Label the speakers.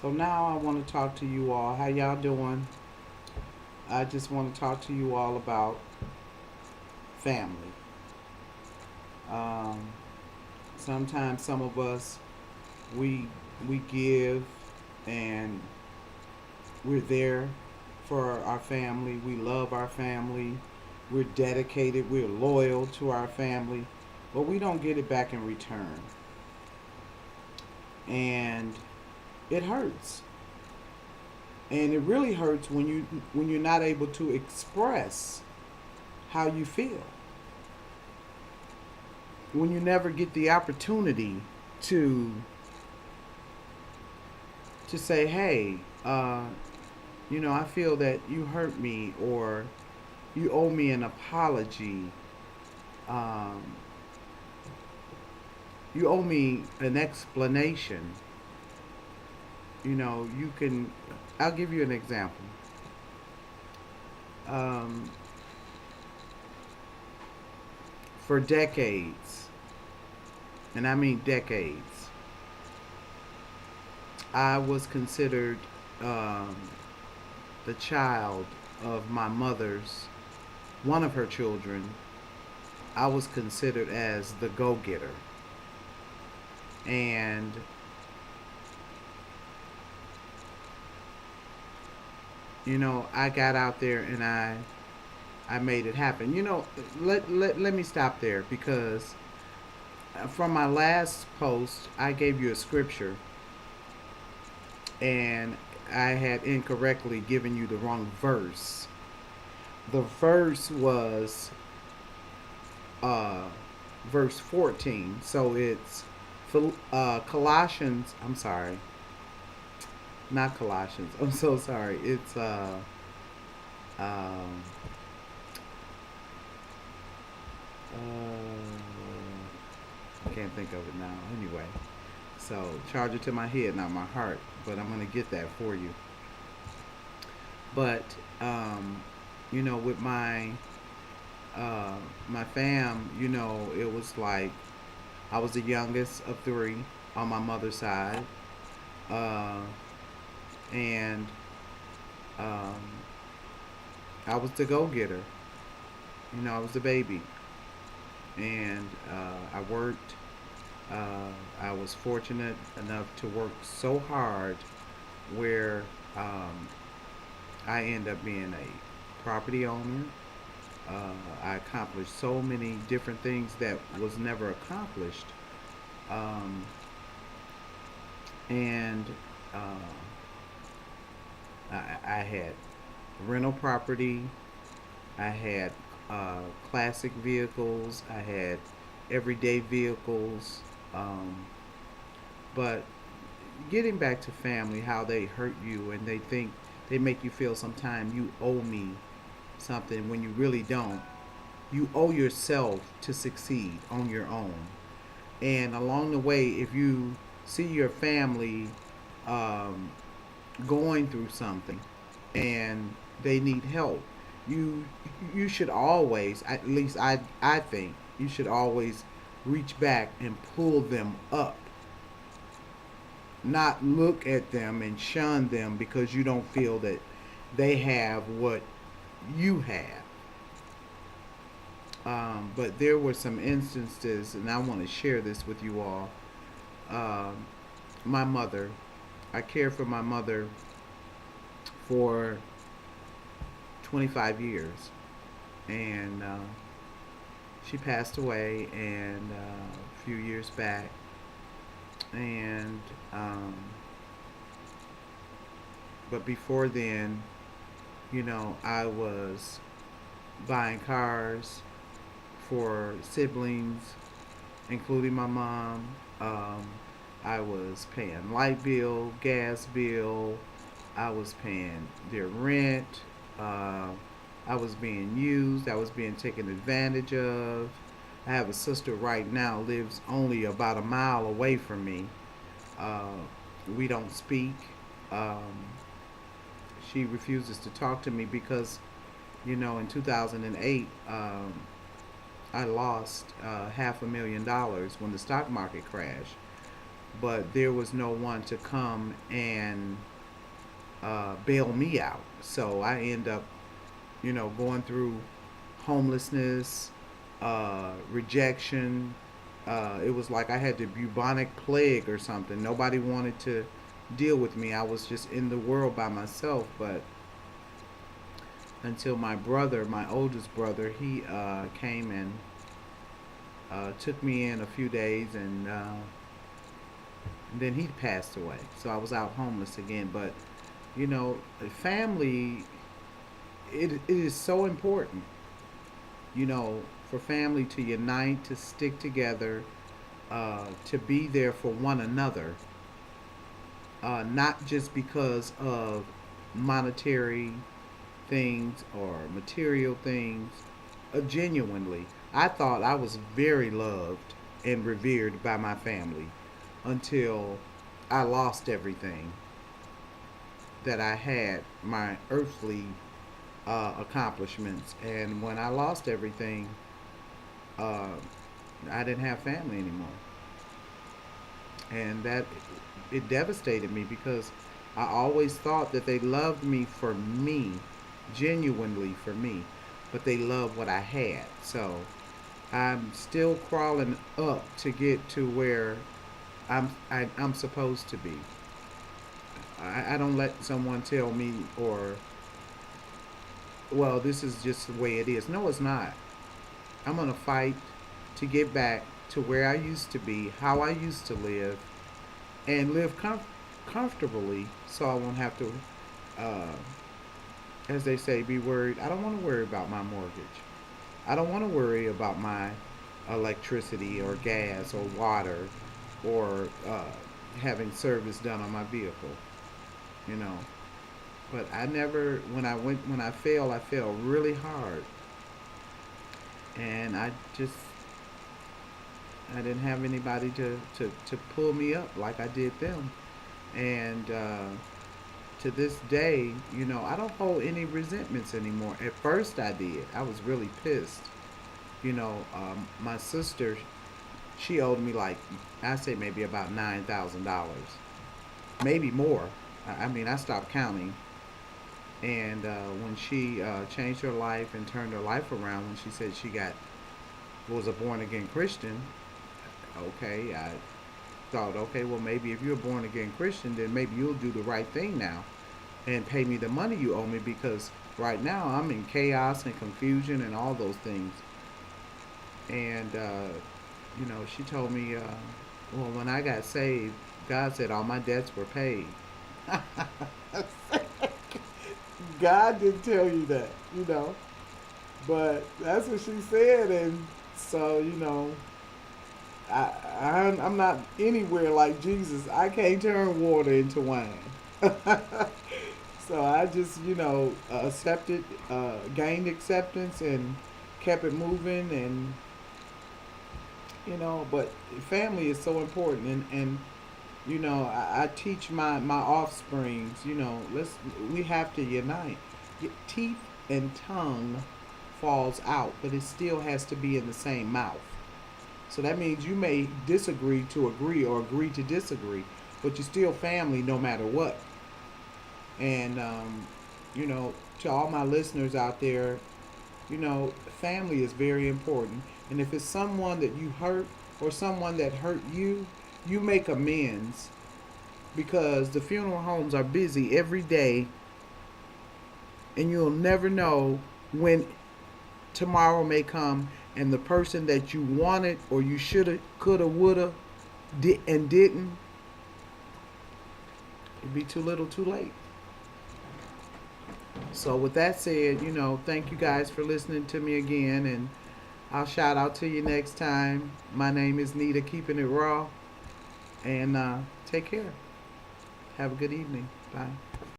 Speaker 1: So now I want to talk to you all. How y'all doing? I just want to talk to you all about family. Um, Sometimes some of us we we give and we're there for our family. We love our family. We're dedicated. We're loyal to our family, but we don't get it back in return, and it hurts. And it really hurts when you're not able to express how you feel, when you never get the opportunity to say, hey, I feel that you hurt me, or you owe me an apology. um, you owe me an explanation. You can. I'll give you an example. um, for decades, and I mean decades, I was considered um, the child of my mother's, one of her children. I was considered as the go getter. And, I got out there and I made it happen. Let me stop there because from my last post, I gave you a scripture and I had incorrectly given you the wrong verse. The verse was uh, verse 14. So it's Colossians. I'm sorry, not Colossians. I'm so sorry. It's um, I can't think of it now. Anyway, so charge it to my head, not my heart. But I'm gonna get that for you. But with uh, my fam, it was like I was the youngest of three on my mother's side, uh, and um, I was the go getter. I was the baby, and I worked. I was fortunate enough to work so hard where I ended up being a property owner. I accomplished so many different things that was never accomplished, um, and uh, I had rental property. I had classic vehicles. I had everyday vehicles. Um, but getting back to family, how they hurt you and they think they make you feel sometimes you owe me something when you really don't. You owe yourself to succeed on your own. And along the way, if you see your family um, going through something and they need help, you you should always, at least I think, you should always reach back and pull them up, not look at them and shun them because you don't feel that they have what you have. But there were some instances, and I want to share this with you all. Um, my mother, I cared for my mother for 25 years, and she passed away and a few years back. And but before then, I was buying cars for siblings, including my mom. Um, I was paying light bill, gas bill. I was paying their rent. Uh, I was being used. I was being taken advantage of. I have a sister right now lives only about a mile away from me. Uh, we don't speak. Um, she refuses to talk to me because, in 2008, I lost $500,000 when the stock market crashed. but there was no one to come and bail me out. So I end up, going through homelessness, rejection. It was like I had the bubonic plague or something. Nobody wanted to deal with me. I was just in the world by myself. But until my brother, my oldest brother, he came and took me in a few days, and then he passed away. So I was out homeless again. But family, it is so important, for family to unite, to stick together, to be there for one another, not just because of monetary things or material things. Genuinely, I thought I was very loved and revered by my family until I lost everything that I had, my earthly accomplishments. And when I lost everything, uh, I didn't have family anymore. And that, it devastated me because I always thought that they loved me for me, genuinely for me, but they loved what I had. So I'm still crawling up to get to where I'm supposed to be. I don't let someone tell me, or, well, this is just the way it is. No, it's not. I'm going to fight to get back to where I used to be, how I used to live, and live comfortably, so I won't have to, uh, as they say, be worried. I don't want to worry about my mortgage. I don't want to worry about my electricity or gas or water, or having service done on my vehicle, you know. But I never, when I fell really hard, and I didn't have anybody to pull me up like I did them. And to this day, I don't hold any resentments anymore. At first I did. I was really pissed. My sister, she owed me, like, I say maybe about $9,000, maybe more. I mean, I stopped counting. And when she changed her life and turned her life around, when she said she was a born again Christian, okay, I thought, okay, well, maybe if you're a born again Christian, then maybe you'll do the right thing now and pay me the money you owe me, because right now I'm in chaos and confusion and all those things. And she told me, well, when I got saved, God said all my debts were paid. God didn't tell you that, but that's what she said. And so, I'm not anywhere like Jesus. I can't turn water into wine. So I just, accepted, gained acceptance, and kept it moving. And, but family is so important. And I teach my offsprings, we have to unite. Teeth and tongue falls out, but it still has to be in the same mouth. So that means you may disagree to agree, or agree to disagree, but you're still family no matter what. And, to all my listeners out there, family is very important. And if it's someone that you hurt, or someone that hurt you, you make amends, because the funeral homes are busy every day, and you'll never know when tomorrow may come, and the person that you wanted, or you shoulda, coulda, woulda, and didn't, it'd be too little too late. So with that said, thank you guys for listening to me again, and I'll shout out to you next time. My name is Nita, keeping it raw, and take care. Have a good evening. Bye.